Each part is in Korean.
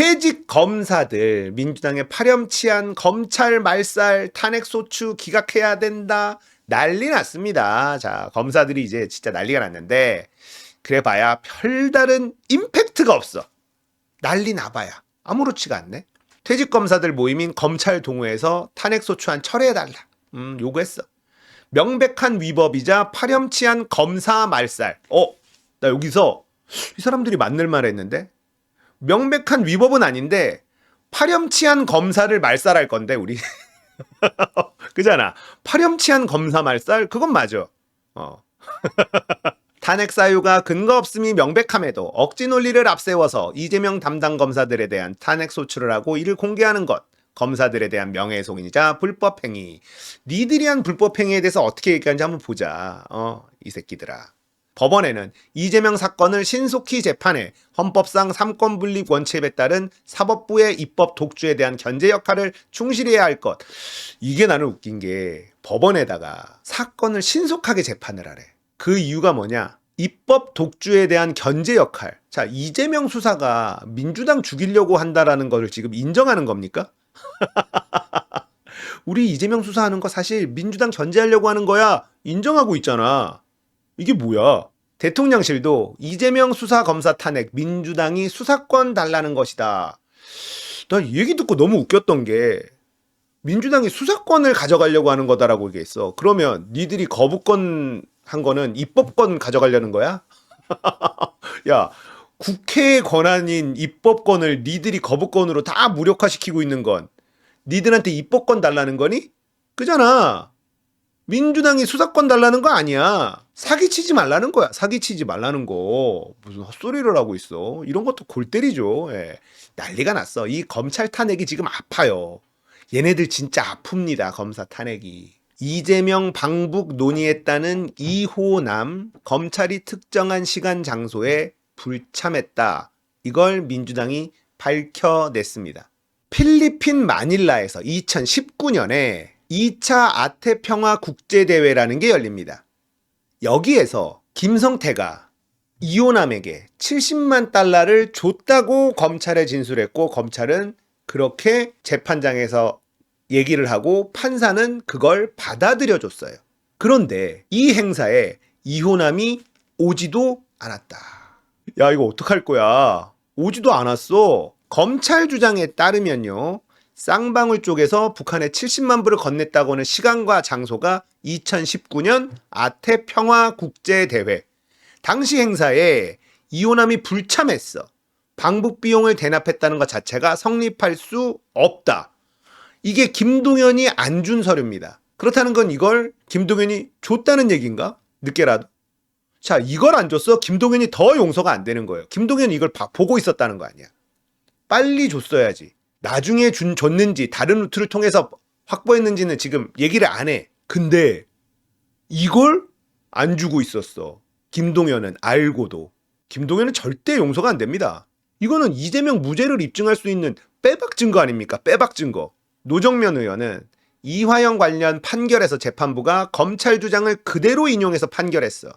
퇴직 검사들, 민주당의 파렴치한 검찰 말살, 탄핵소추 기각해야 된다. 난리 났습니다. 자, 검사들이 이제 진짜 난리가 났는데, 그래봐야 별다른 임팩트가 없어. 난리 나봐야 아무렇지가 않네. 퇴직 검사들 모임인 검찰 동호회에서 탄핵소추안 철회해달라. 요구했어. 명백한 위법이자 파렴치한 검사 말살. 나 여기서 이 사람들이 맞는 말 했는데? 명백한 위법은 아닌데 파렴치한 검사를 말살할 건데 우리 그잖아. 파렴치한 검사 말살 그건 맞아. 탄핵 사유가 근거 없음이 명백함에도 억지 논리를 앞세워서 이재명 담당 검사들에 대한 탄핵 소추를 하고 이를 공개하는 것, 검사들에 대한 명예훼손이자 불법 행위. 니들이 한 불법 행위에 대해서 어떻게 얘기하는지 한번 보자. 이 새끼들아. 법원에는 이재명 사건을 신속히 재판해 헌법상 삼권분립 원칙에 따른 사법부의 입법 독주에 대한 견제 역할을 충실히 해야 할 것. 이게 나는 웃긴 게 법원에다가 사건을 신속하게 재판을 하래. 그 이유가 뭐냐? 입법 독주에 대한 견제 역할. 자, 이재명 수사가 민주당 죽이려고 한다라는 것을 지금 인정하는 겁니까? 우리 이재명 수사하는 거 사실 민주당 견제하려고 하는 거야. 인정하고 있잖아. 이게 뭐야? 대통령실도 이재명 수사검사 탄핵 민주당이 수사권 달라는 것이다. 나 이 얘기 듣고 너무 웃겼던 게 민주당이 수사권을 가져가려고 하는 거다라고 얘기했어. 그러면 니들이 거부권 한 거는 입법권 가져가려는 거야? 야, 국회의 권한인 입법권을 니들이 거부권으로 다 무력화시키고 있는 건 니들한테 입법권 달라는 거니? 그잖아. 민주당이 수사권 달라는 거 아니야. 사기치지 말라는 거야. 사기치지 말라는 거. 무슨 헛소리를 하고 있어. 이런 것도 골 때리죠. 예. 난리가 났어. 이 검찰 탄핵이 지금 아파요. 얘네들 진짜 아픕니다. 검사 탄핵이. 이재명 방북 논의했다는 이호남, 검찰이 특정한 시간 장소에 불참했다. 이걸 민주당이 밝혀냈습니다. 필리핀 마닐라에서 2019년에 2차 아태평화 국제대회라는 게 열립니다. 여기에서 김성태가 이호남에게 70만 달러를 줬다고 검찰에 진술했고, 검찰은 그렇게 재판장에서 얘기를 하고 판사는 그걸 받아들여 줬어요. 그런데 이 행사에 이호남이 오지도 않았다. 야, 이거 어떡할 거야? 오지도 않았어. 검찰 주장에 따르면요, 쌍방울 쪽에서 북한에 70만 불을 건넸다고 하는 시간과 장소가 2019년 아태평화국제대회. 당시 행사에 이호남이 불참했어. 방북 비용을 대납했다는 것 자체가 성립할 수 없다. 이게 김동연이 안 준 서류입니다. 그렇다는 건 이걸 김동연이 줬다는 얘기인가? 늦게라도. 자, 이걸 안 줬어? 김동연이 더 용서가 안 되는 거예요. 김동연이 이걸 보고 있었다는 거 아니야. 빨리 줬어야지. 나중에 줬는지 다른 루트를 통해서 확보했는지는 지금 얘기를 안 해. 근데 이걸 안 주고 있었어. 김동연은 알고도. 김동연은 절대 용서가 안 됩니다. 이거는 이재명 무죄를 입증할 수 있는 빼박 증거 아닙니까? 빼박 증거. 노정면 의원은 이화영 관련 판결에서 재판부가 검찰 주장을 그대로 인용해서 판결했어.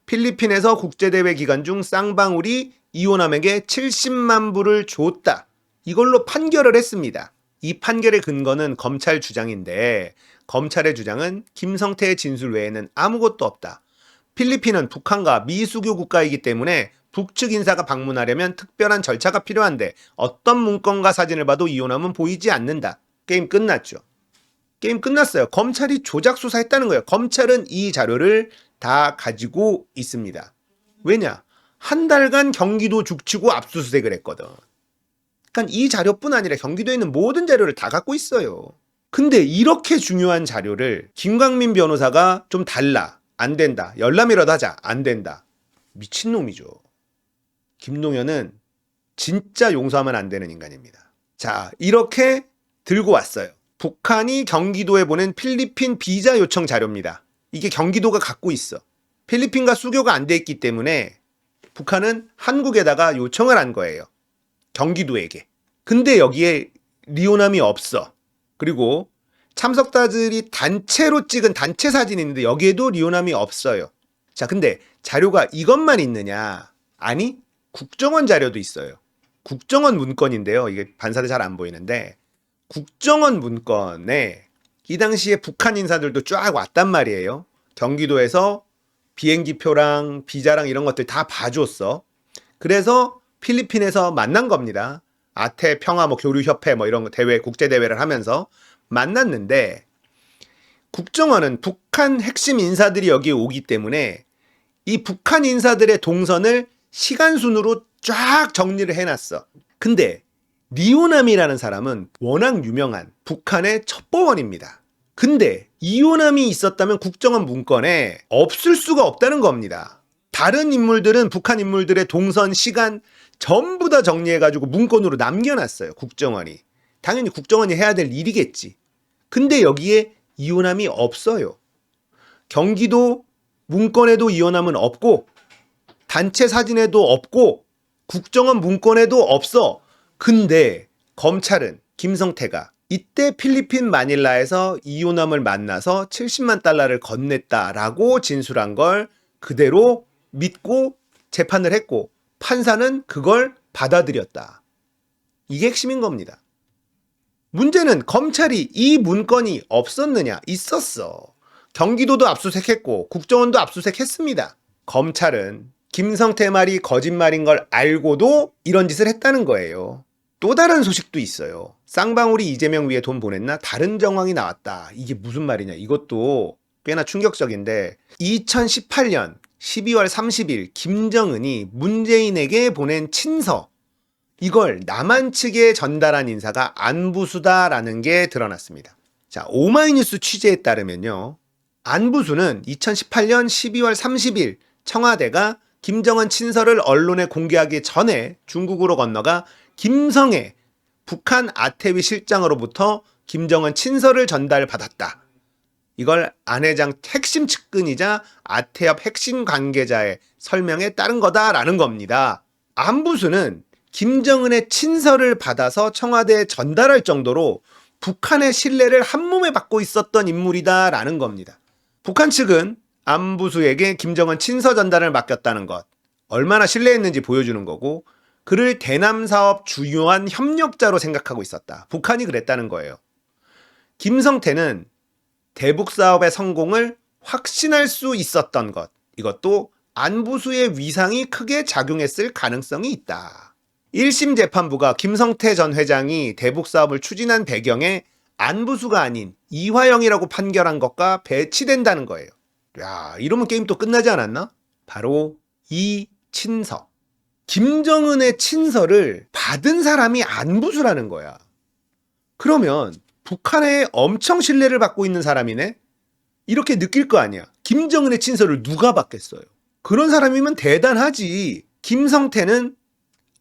필리핀에서 국제대회 기간 중 쌍방울이 이호남에게 70만 불을 줬다. 이걸로 판결을 했습니다. 이 판결의 근거는 검찰 주장인데, 검찰의 주장은 김성태의 진술 외에는 아무것도 없다. 필리핀은 북한과 미수교 국가이기 때문에 북측 인사가 방문하려면 특별한 절차가 필요한데 어떤 문건과 사진을 봐도 이호남은 보이지 않는다. 게임 끝났죠. 게임 끝났어요. 검찰이 조작 수사했다는 거예요. 검찰은 이 자료를 다 가지고 있습니다. 왜냐? 한 달간 경기도 죽치고 압수수색을 했거든. 그러니까 이 자료뿐 아니라 경기도에 있는 모든 자료를 다 갖고 있어요. 근데 이렇게 중요한 자료를 김광민 변호사가 좀 달라. 안 된다. 열람이라도 하자. 안 된다. 미친놈이죠. 김동연은 진짜 용서하면 안 되는 인간입니다. 자, 이렇게 들고 왔어요. 북한이 경기도에 보낸 필리핀 비자 요청 자료입니다. 이게 경기도가 갖고 있어. 필리핀과 수교가 안 돼 있기 때문에 북한은 한국에다가 요청을 한 거예요. 경기도에게. 근데 여기에 리오남이 없어. 그리고 참석자들이 단체로 찍은 단체 사진이 있는데 여기에도 리오남이 없어요. 자, 근데 자료가 이것만 있느냐? 아니, 국정원 자료도 있어요. 국정원 문건인데요. 이게 반사돼 잘 안 보이는데 국정원 문건에 이 당시에 북한 인사들도 쫙 왔단 말이에요. 경기도에서 비행기표랑 비자랑 이런 것들 다 봐줬어. 그래서 필리핀에서 만난 겁니다. 아태 평화 뭐 교류협회 뭐 이런 대회 국제 대회를 하면서 만났는데 국정원은 북한 핵심 인사들이 여기에 오기 때문에 이 북한 인사들의 동선을 시간 순으로 쫙 정리를 해놨어. 근데 리오남이라는 사람은 워낙 유명한 북한의 첩보원입니다. 근데 이오남이 있었다면 국정원 문건에 없을 수가 없다는 겁니다. 다른 인물들은 북한 인물들의 동선, 시간 전부 다 정리해가지고 문건으로 남겨놨어요. 국정원이. 당연히 국정원이 해야 될 일이겠지. 근데 여기에 이오남이 없어요. 경기도 문건에도 이오남은 없고 단체 사진에도 없고 국정원 문건에도 없어. 근데 검찰은 김성태가 이때 필리핀 마닐라에서 이오남을 만나서 70만 달러를 건넸다라고 진술한 걸 그대로 믿고 재판을 했고 판사는 그걸 받아들였다. 이게 핵심인 겁니다. 문제는 검찰이 이 문건이 없었느냐? 있었어. 경기도도 압수수색했고 국정원도 압수수색했습니다. 검찰은 김성태 말이 거짓말인 걸 알고도 이런 짓을 했다는 거예요. 또 다른 소식도 있어요. 쌍방울이 이재명 위에 돈 보냈나? 다른 정황이 나왔다. 이게 무슨 말이냐? 이것도 꽤나 충격적인데 2018년 12월 30일 김정은이 문재인에게 보낸 친서, 이걸 남한 측에 전달한 인사가 안부수다라는 게 드러났습니다. 자, 오마이뉴스 취재에 따르면요. 안부수는 2018년 12월 30일 청와대가 김정은 친서를 언론에 공개하기 전에 중국으로 건너가 김성애 북한 아태위 실장으로부터 김정은 친서를 전달받았다. 이걸 안 회장 핵심 측근이자 아태협 핵심 관계자의 설명에 따른 거다라는 겁니다. 안부수는 김정은의 친서를 받아서 청와대에 전달할 정도로 북한의 신뢰를 한몸에 받고 있었던 인물이다라는 겁니다. 북한 측은 안부수에게 김정은 친서 전달을 맡겼다는 것, 얼마나 신뢰했는지 보여주는 거고 그를 대남 사업 중요한 협력자로 생각하고 있었다. 북한이 그랬다는 거예요. 김성태는 대북 사업의 성공을 확신할 수 있었던 것, 이것도 안부수의 위상이 크게 작용했을 가능성이 있다. 1심 재판부가 김성태 전 회장이 대북 사업을 추진한 배경에 안부수가 아닌 이화영이라고 판결한 것과 배치된다는 거예요. 야, 이러면 게임 또 끝나지 않았나? 바로 이 친서. 김정은의 친서를 받은 사람이 안부수라는 거야. 그러면 북한에 엄청 신뢰를 받고 있는 사람이네? 이렇게 느낄 거 아니야. 김정은의 친서를 누가 받겠어요? 그런 사람이면 대단하지. 김성태는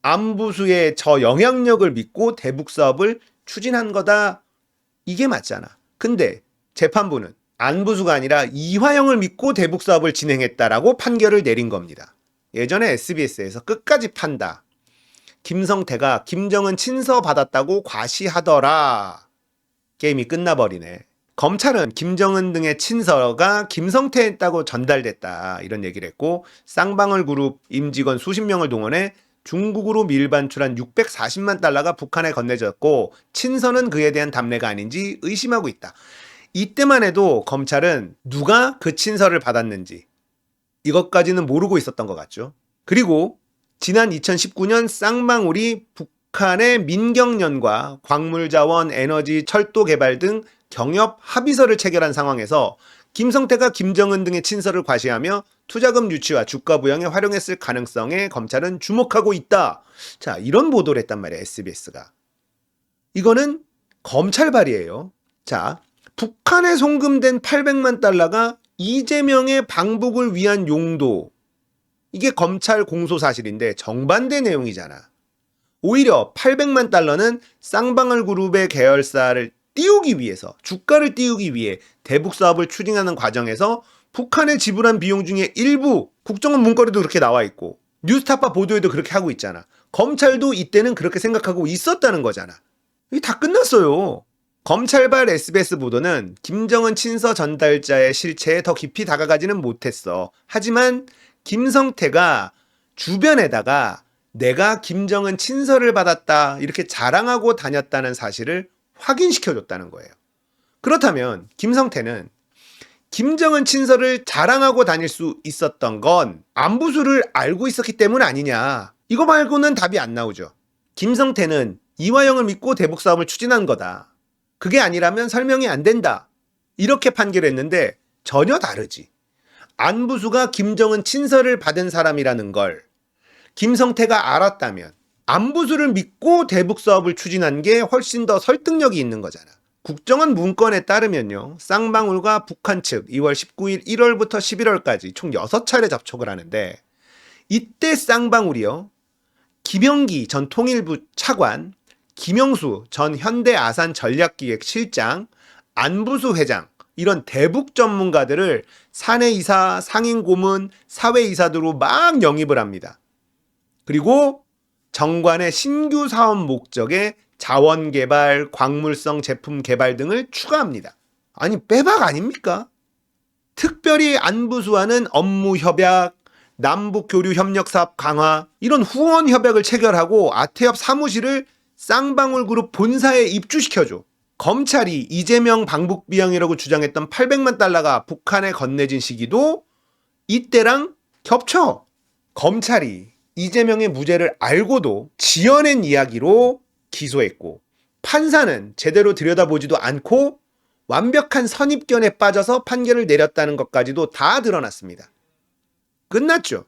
안부수의 저 영향력을 믿고 대북 사업을 추진한 거다. 이게 맞잖아. 근데 재판부는 안부수가 아니라 이화영을 믿고 대북 사업을 진행했다라고 판결을 내린 겁니다. 예전에 SBS에서 끝까지 판다. 김성태가 김정은 친서 받았다고 과시하더라. 게임이 끝나버리네. 검찰은 김정은 등의 친서가 김성태했다고 전달됐다. 이런 얘기를 했고 쌍방울 그룹 임직원 수십 명을 동원해 중국으로 밀반출한 640만 달러가 북한에 건네졌고 친서는 그에 대한 답례가 아닌지 의심하고 있다. 이때만 해도 검찰은 누가 그 친서를 받았는지 이것까지는 모르고 있었던 것 같죠. 그리고 지난 2019년 쌍방울이 북한의 민경련과 광물자원, 에너지, 철도 개발 등 경협 합의서를 체결한 상황에서 김성태가 김정은 등의 친서를 과시하며 투자금 유치와 주가 부양에 활용했을 가능성에 검찰은 주목하고 있다. 자, 이런 보도를 했단 말이에요, SBS가. 이거는 검찰발이에요. 자, 북한에 송금된 800만 달러가 이재명의 방북을 위한 용도. 이게 검찰 공소 사실인데 정반대 내용이잖아. 오히려 800만 달러는 쌍방울 그룹의 계열사를 띄우기 위해서, 주가를 띄우기 위해 대북 사업을 추진하는 과정에서 북한에 지불한 비용 중에 일부 국정원 문건에도 그렇게 나와 있고 뉴스타파 보도에도 그렇게 하고 있잖아. 검찰도 이때는 그렇게 생각하고 있었다는 거잖아. 이게 다 끝났어요. 검찰발 SBS 보도는 김정은 친서 전달자의 실체에 더 깊이 다가가지는 못했어. 하지만 김성태가 주변에다가 내가 김정은 친서를 받았다 이렇게 자랑하고 다녔다는 사실을 확인시켜줬다는 거예요. 그렇다면 김성태는 김정은 친서를 자랑하고 다닐 수 있었던 건 안부수를 알고 있었기 때문 아니냐. 이거 말고는 답이 안 나오죠. 김성태는 이화영을 믿고 대북 싸움을 추진한 거다. 그게 아니라면 설명이 안 된다. 이렇게 판결했는데 전혀 다르지. 안부수가 김정은 친서를 받은 사람이라는 걸 김성태가 알았다면 안부수를 믿고 대북 사업을 추진한 게 훨씬 더 설득력이 있는 거잖아. 국정원 문건에 따르면요. 쌍방울과 북한 측 2월 19일 1월부터 11월까지 총 6차례 접촉을 하는데 이때 쌍방울이요. 김영기 전 통일부 차관, 김영수 전 현대아산 전략기획실장, 안부수 회장 이런 대북 전문가들을 사내이사, 상임고문, 사회이사들로 막 영입을 합니다. 그리고 정관의 신규 사업 목적에 자원개발, 광물성 제품 개발 등을 추가합니다. 아니 빼박 아닙니까? 특별히 안부수와는 업무 협약, 남북 교류 협력 사업 강화 이런 후원 협약을 체결하고 아태협 사무실을 쌍방울 그룹 본사에 입주시켜줘. 검찰이 이재명 방북 비용이라고 주장했던 800만 달러가 북한에 건네진 시기도 이때랑 겹쳐. 검찰이 이재명의 무죄를 알고도 지어낸 이야기로 기소했고 판사는 제대로 들여다보지도 않고 완벽한 선입견에 빠져서 판결을 내렸다는 것까지도 다 드러났습니다. 끝났죠.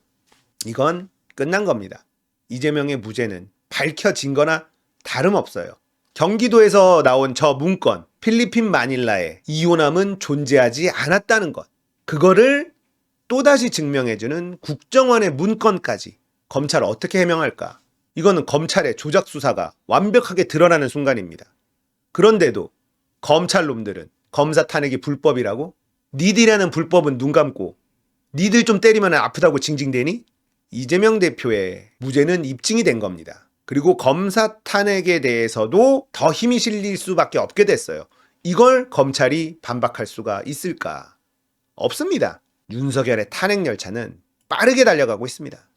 이건 끝난 겁니다. 이재명의 무죄는 밝혀진 거나 다름없어요. 경기도에서 나온 저 문건, 필리핀 마닐라에 이호남은 존재하지 않았다는 것. 그거를 또다시 증명해주는 국정원의 문건까지 검찰 어떻게 해명할까? 이거는 검찰의 조작 수사가 완벽하게 드러나는 순간입니다. 그런데도 검찰 놈들은 검사 탄핵이 불법이라고? 니들이라는 불법은 눈 감고 니들 좀 때리면 아프다고 징징대니? 이재명 대표의 무죄는 입증이 된 겁니다. 그리고 검사 탄핵에 대해서도 더 힘이 실릴 수밖에 없게 됐어요. 이걸 검찰이 반박할 수가 있을까? 없습니다. 윤석열의 탄핵 열차는 빠르게 달려가고 있습니다.